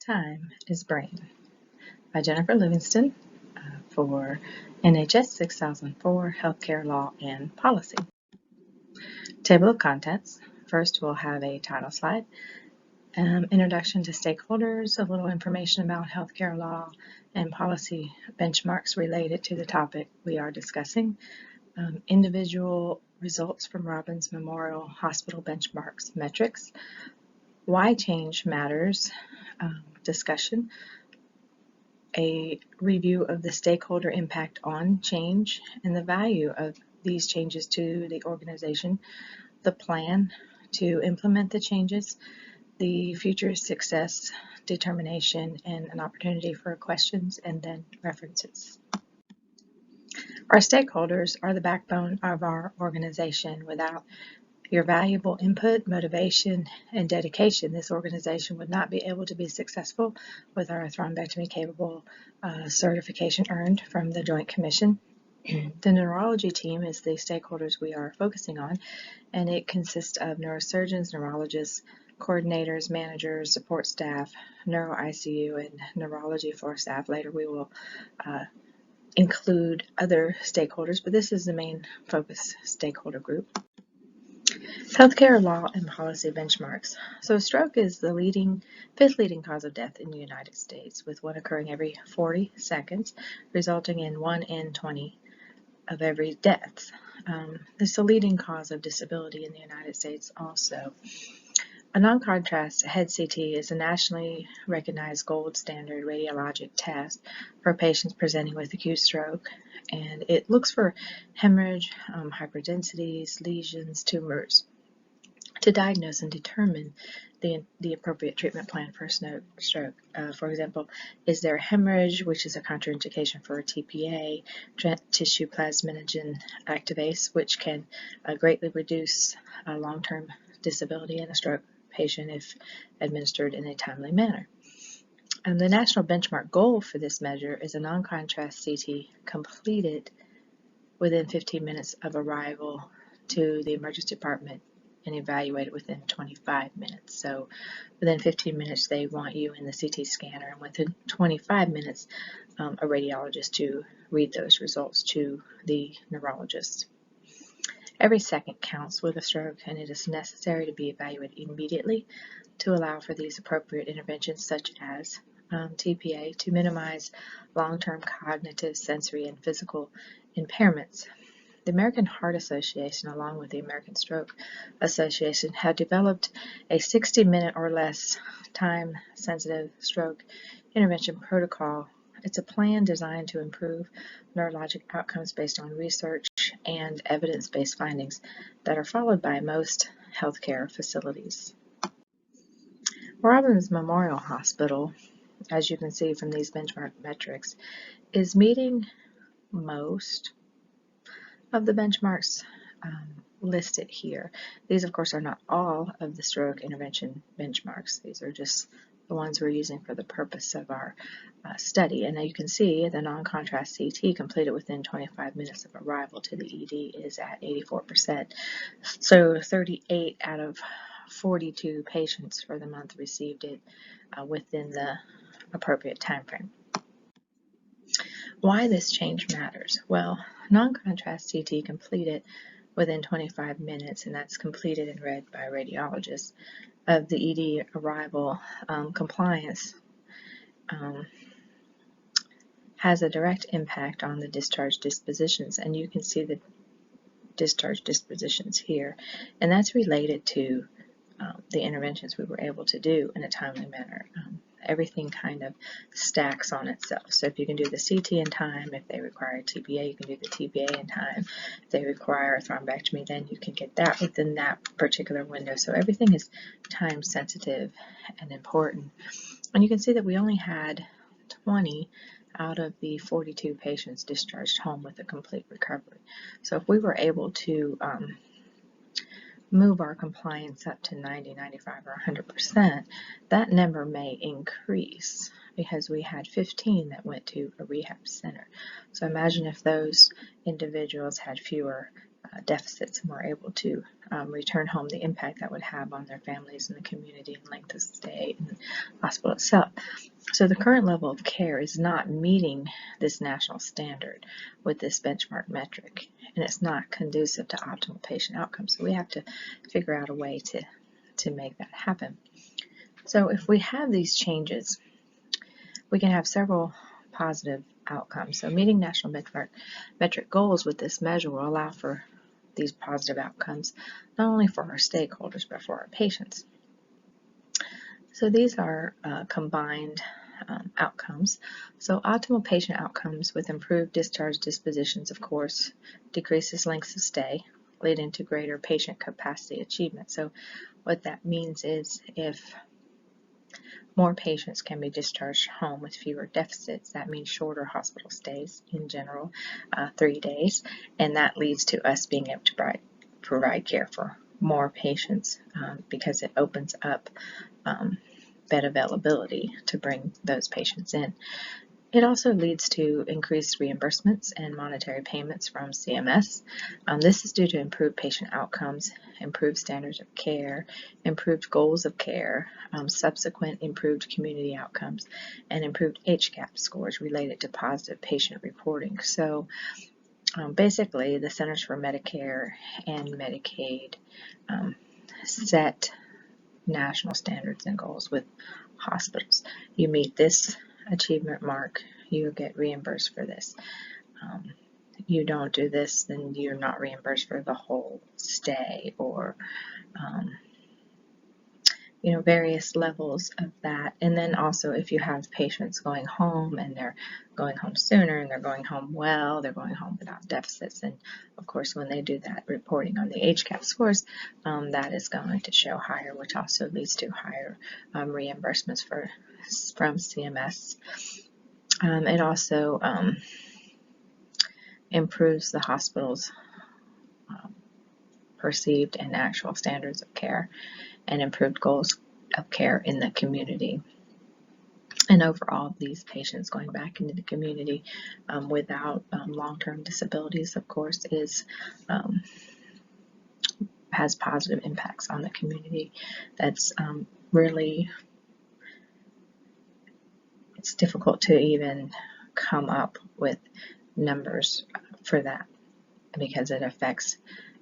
Time is Brain by Jennifer Livingston for NHS 6004 Healthcare Law and Policy. Table of contents. First, we'll have a title slide, introduction to stakeholders, a little information about healthcare law and policy benchmarks related to the topic we are discussing, individual results from Robbins Memorial Hospital benchmarks metrics, why change matters, discussion, a review of the stakeholder impact on change and the value of these changes to the organization, the plan to implement the changes, the future success determination, and an opportunity for questions, and then references. Our stakeholders are the backbone of our organization. Without your valuable input, motivation, and dedication, this organization would not be able to be successful with our thrombectomy capable certification earned from the Joint Commission. The neurology team is the stakeholders we are focusing on, and it consists of neurosurgeons, neurologists, coordinators, managers, support staff, neuro ICU, and neurology floor staff. Later we will include other stakeholders, but this is the main focus stakeholder group. Healthcare law and policy benchmarks. So stroke is the fifth leading cause of death in the United States, with one occurring every 40 seconds, resulting in 1 in 20 of every death. This is the leading cause of disability in the United States also. A non-contrast head CT is a nationally recognized gold standard radiologic test for patients presenting with acute stroke, and it looks for hemorrhage, hyperdensities, lesions, tumors, to diagnose and determine the appropriate treatment plan for stroke. For example, is there hemorrhage, which is a contraindication for a TPA, tissue plasminogen activase, which can greatly reduce long-term disability in a stroke patient if administered in a timely manner. And the national benchmark goal for this measure is a non-contrast CT completed within 15 minutes of arrival to the emergency department and evaluated within 25 minutes. So within 15 minutes they want you in the CT scanner, and within 25 minutes a radiologist to read those results to the neurologist. Every second counts with a stroke, and it is necessary to be evaluated immediately to allow for these appropriate interventions such as TPA to minimize long-term cognitive, sensory, and physical impairments. The American Heart Association, along with the American Stroke Association, have developed a 60-minute or less time-sensitive stroke intervention protocol. It's a plan designed to improve neurologic outcomes based on research and evidence-based findings that are followed by most healthcare facilities. Robbins Memorial Hospital, as you can see from these benchmark metrics, is meeting most of the benchmarks listed here. These, of course, are not all of the stroke intervention benchmarks. These are just the ones we're using for the purpose of our study. And now you can see the non-contrast CT completed within 25 minutes of arrival to the ED is at 84%. So 38 out of 42 patients for the month received it within the appropriate time frame. Why this change matters? Well, non-contrast CT completed within 25 minutes, and that's completed and read by radiologists, of the ED arrival compliance has a direct impact on the discharge dispositions, and you can see the discharge dispositions here, and that's related to the interventions we were able to do in a timely manner. Everything kind of stacks on itself. So if you can do the CT in time, if they require a TPA, you can do the TPA in time. If they require a thrombectomy, then you can get that within that particular window. So everything is time sensitive and important. And you can see that we only had 20 out of the 42 patients discharged home with a complete recovery. So if we were able to move our compliance up to 90, 95, or 100%, that number may increase because we had 15 that went to a rehab center. So imagine if those individuals had fewer deficits and were able to return home, the impact that would have on their families and the community and length of stay and hospital itself. So the current level of care is not meeting this national standard with this benchmark metric, and it's not conducive to optimal patient outcomes. So we have to figure out a way to make that happen. So if we have these changes, we can have several positive outcomes. So meeting national metric goals with this measure will allow for these positive outcomes, not only for our stakeholders, but for our patients. So these are combined outcomes. So optimal patient outcomes with improved discharge dispositions, of course, decreases lengths of stay, leading to greater patient capacity achievement. So what that means is if more patients can be discharged home with fewer deficits, that means shorter hospital stays in general, 3 days, and that leads to us being able to provide care for more patients because it opens up bed availability to bring those patients in. It also leads to increased reimbursements and monetary payments from CMS. This is due to improved patient outcomes, improved standards of care, improved goals of care, subsequent improved community outcomes, and improved HCAHPS scores related to positive patient reporting. So basically, the Centers for Medicare and Medicaid set national standards and goals with hospitals. You meet this achievement mark, you get reimbursed for this. You don't do this, then you're not reimbursed for the whole stay, or various levels of that. And then also if you have patients going home and they're going home sooner and they're going home well, they're going home without deficits, and of course when they do that reporting on the HCAHPS scores, that is going to show higher, which also leads to higher reimbursements from CMS. It also improves the hospital's perceived and actual standards of care and improved goals of care in the community. And overall, these patients going back into the community without long-term disabilities, of course, has positive impacts on the community. That's really, it's difficult to even come up with numbers for that because it affects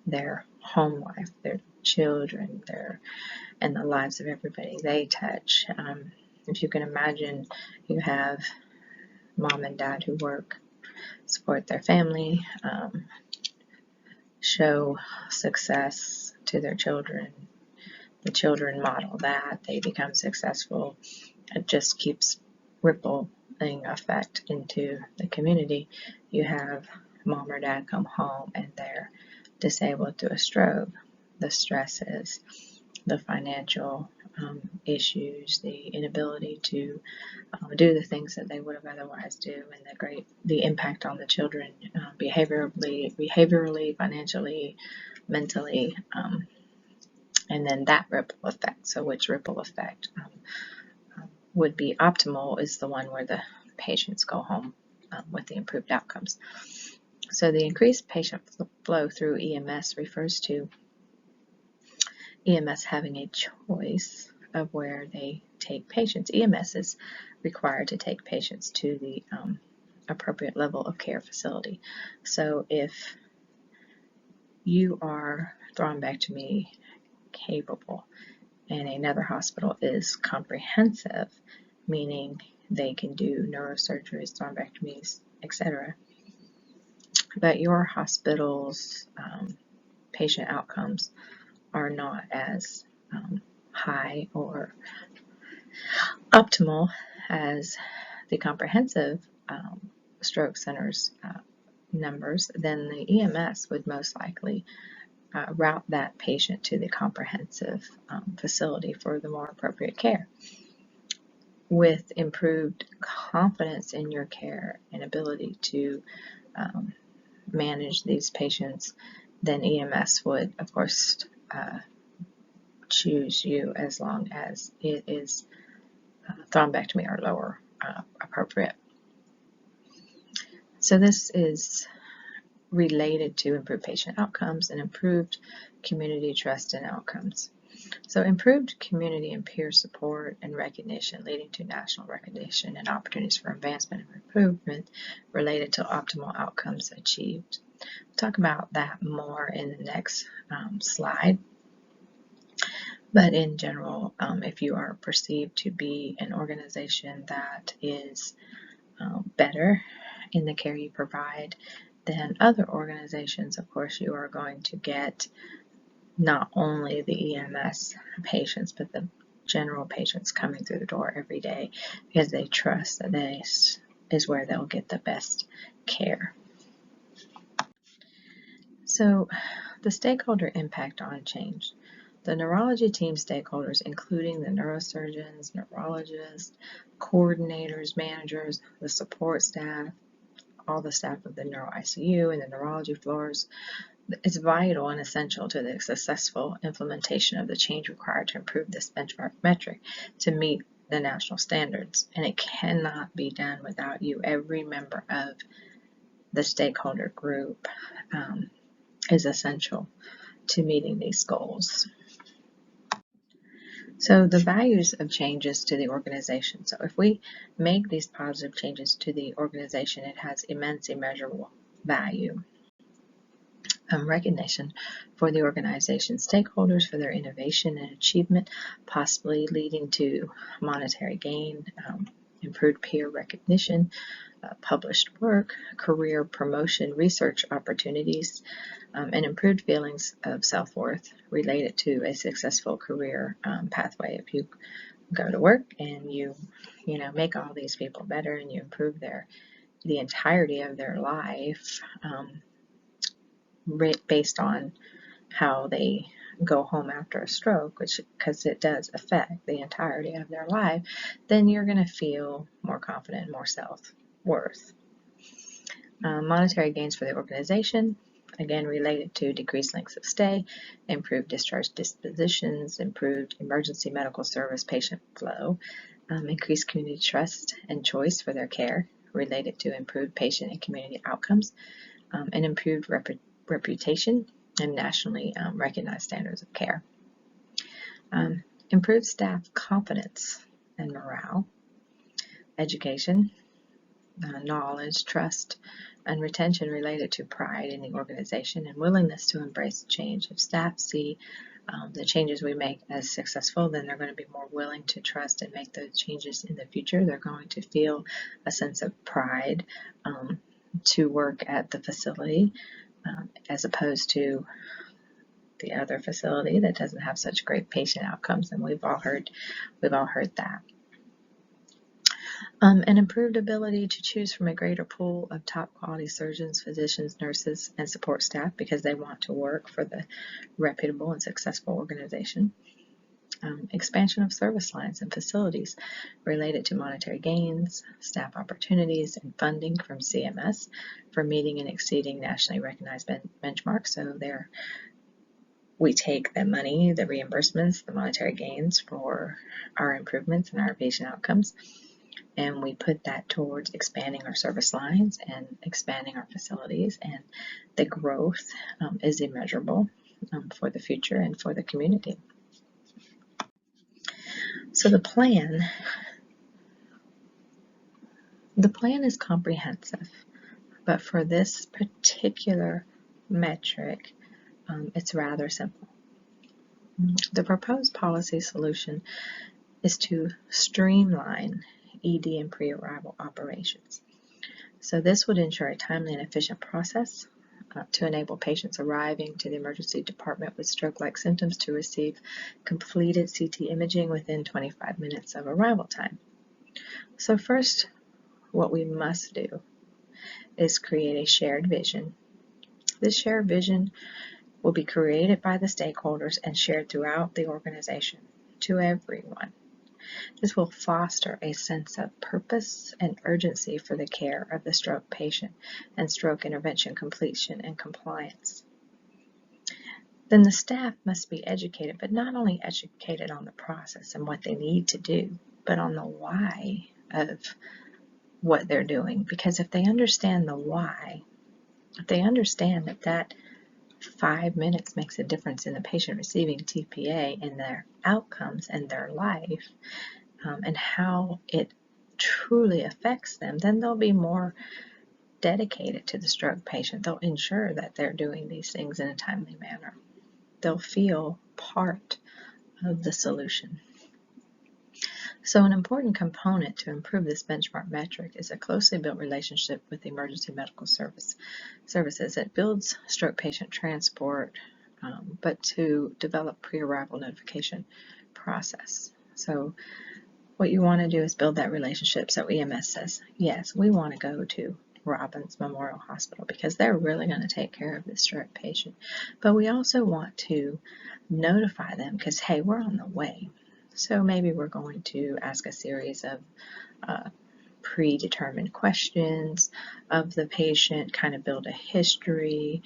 their home life, their children, and the lives of everybody they touch. If you can imagine, you have mom and dad who work, support their family, show success to their children. The children model that, they become successful. It just keeps rippling effect into the community. You have mom or dad come home and they're disabled through a stroke. The stresses, the financial issues, the inability to do the things that they would have otherwise do, and the impact on the children behaviorally, financially, mentally, and then that ripple effect. So which ripple effect would be optimal is the one where the patients go home with the improved outcomes. So the increased patient flow through EMS refers to EMS having a choice of where they take patients. EMS is required to take patients to the appropriate level of care facility. So if you are thrombectomy capable and another hospital is comprehensive, meaning they can do neurosurgeries, thrombectomies, etc., but your hospital's patient outcomes are not as high or optimal as the comprehensive stroke center's numbers, then the EMS would most likely route that patient to the comprehensive facility for the more appropriate care. With improved confidence in your care and ability to manage these patients, then EMS would, of course, choose you as long as it is thrombectomy or lower appropriate. So this is related to improved patient outcomes and improved community trust and outcomes. So improved community and peer support and recognition, leading to national recognition and opportunities for advancement and improvement related to optimal outcomes achieved. We'll talk about that more in the next slide. But in general, if you are perceived to be an organization that is better in the care you provide than other organizations, of course, you are going to get not only the EMS patients, but the general patients coming through the door every day because they trust that this is where they'll get the best care. So the stakeholder impact on change. The neurology team stakeholders, including the neurosurgeons, neurologists, coordinators, managers, the support staff, all the staff of the neuro ICU and the neurology floors, it's vital and essential to the successful implementation of the change required to improve this benchmark metric to meet the national standards. And it cannot be done without you. Every member of the stakeholder group is essential to meeting these goals. So the values of changes to the organization. So if we make these positive changes to the organization, it has immense, immeasurable value. Recognition for the organization stakeholders for their innovation and achievement, possibly leading to monetary gain, improved peer recognition, published work, career promotion, research opportunities, and improved feelings of self-worth related to a successful career pathway. If you go to work and you make all these people better and you improve the entirety of their life based on how they go home after a stroke, because it does affect the entirety of their life, then you're going to feel more confident, more self-worth. Monetary gains for the organization, again related to decreased lengths of stay, improved discharge dispositions, improved emergency medical service patient flow, increased community trust and choice for their care related to improved patient and community outcomes, and improved reputation and nationally recognized standards of care. Improved staff confidence and morale, education, knowledge, trust, and retention related to pride in the organization and willingness to embrace change. If staff see the changes we make as successful, then they're going to be more willing to trust and make those changes in the future. They're going to feel a sense of pride to work at the facility as opposed to the other facility that doesn't have such great patient outcomes, and we've all heard that. An improved ability to choose from a greater pool of top quality surgeons, physicians, nurses, and support staff because they want to work for the reputable and successful organization. Expansion of service lines and facilities related to monetary gains, staff opportunities, and funding from CMS for meeting and exceeding nationally recognized benchmarks. So we take the money, the reimbursements, the monetary gains for our improvements and our patient outcomes, and we put that towards expanding our service lines and expanding our facilities, and the growth is immeasurable for the future and for the community. So the plan is comprehensive, but for this particular metric, it's rather simple. The proposed policy solution is to streamline ED and pre-arrival operations. So this would ensure a timely and efficient process to enable patients arriving to the emergency department with stroke-like symptoms to receive completed CT imaging within 25 minutes of arrival time. So first, what we must do is create a shared vision. This shared vision will be created by the stakeholders and shared throughout the organization to everyone. This will foster a sense of purpose and urgency for the care of the stroke patient and stroke intervention completion and compliance. Then the staff must be educated, but not only educated on the process and what they need to do, but on the why of what they're doing. Because if they understand the why, if they understand that 5 minutes makes a difference in the patient receiving TPA and their outcomes and their life, and how it truly affects them, then they'll be more dedicated to the stroke patient. They'll ensure that they're doing these things in a timely manner. They'll feel part of the solution. So an important component to improve this benchmark metric is a closely built relationship with the emergency medical services. It builds stroke patient transport, but to develop pre-arrival notification process. So what you want to do is build that relationship so EMS says, yes, we want to go to Robbins Memorial Hospital because they're really going to take care of this stroke patient. But we also want to notify them because, hey, we're on the way. So maybe we're going to ask a series of predetermined questions of the patient, kind of build a history,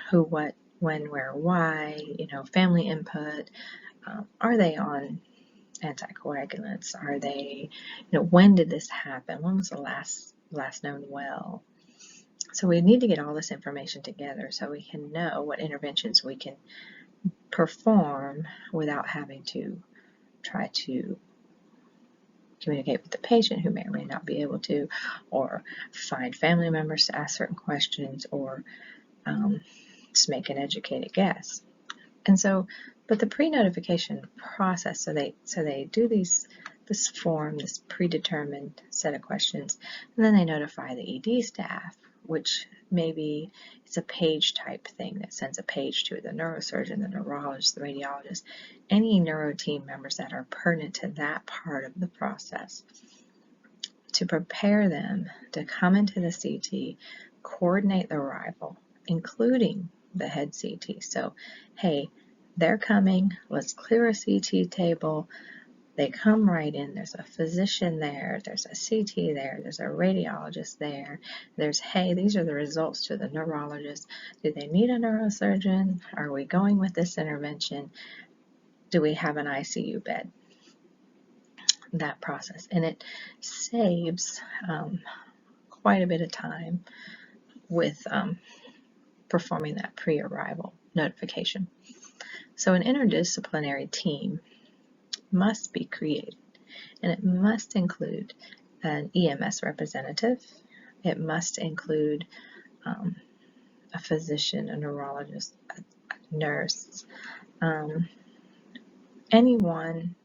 who, what, when, where, why, family input. Are they on anticoagulants? Are they, when did this happen? When was the last known well? So we need to get all this information together so we can know what interventions we can perform without having to try to communicate with the patient who may or may not be able to, or find family members to ask certain questions, or just make an educated guess. And so, but the pre-notification process, so they do this form, this predetermined set of questions, and then they notify the ED staff, which maybe it's a page type thing that sends a page to the neurosurgeon, the neurologist, the radiologist, any neuro team members that are pertinent to that part of the process, to prepare them to come into the CT, coordinate the arrival, including the head CT. So, hey, they're coming, let's clear a CT table. They come right in, there's a physician there, there's a CT there, there's a radiologist there, there's, hey, these are the results to the neurologist. Do they need a neurosurgeon? Are we going with this intervention? Do we have an ICU bed? That process. And it saves quite a bit of time with performing that pre-arrival notification. So an interdisciplinary team must be created, and it must include an EMS representative. It must include a physician, a neurologist, a nurse, anyone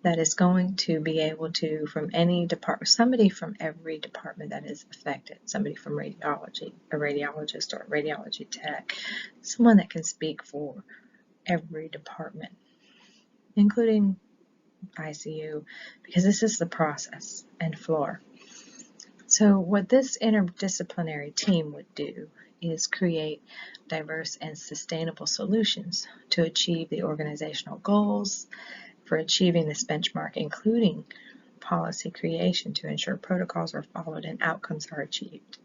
that is going to be able to, from any department, somebody from every department that is affected, somebody from radiology, a radiologist or a radiology tech, someone that can speak for every department, including ICU, because this is the process and floor. So what this interdisciplinary team would do is create diverse and sustainable solutions to achieve the organizational goals for achieving this benchmark, including policy creation to ensure protocols are followed and outcomes are achieved.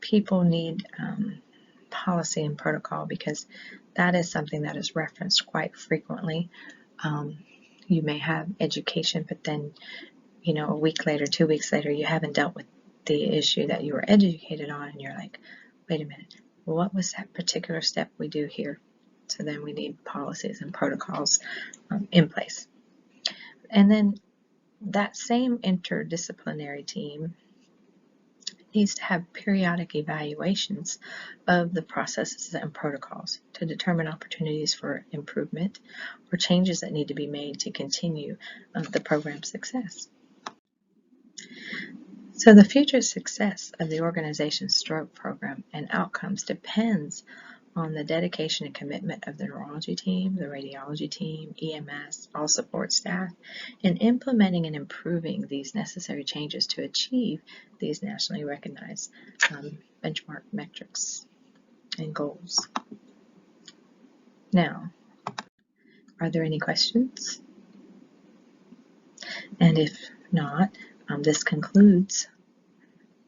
People need policy and protocol because that is something that is referenced quite frequently. You may have education, but then, a week later, 2 weeks later, you haven't dealt with the issue that you were educated on, and you're like, wait a minute, what was that particular step we do here? So then we need policies and protocols in place. And then that same interdisciplinary team needs to have periodic evaluations of the processes and protocols to determine opportunities for improvement or changes that need to be made to continue the program's success. So the future success of the organization's stroke program and outcomes depends on the dedication and commitment of the neurology team, the radiology team, EMS, all support staff, in implementing and improving these necessary changes to achieve these nationally recognized benchmark metrics and goals. Now, are there any questions? And if not, this concludes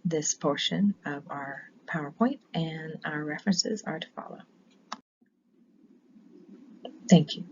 this portion of our PowerPoint, and our references are to follow. Thank you.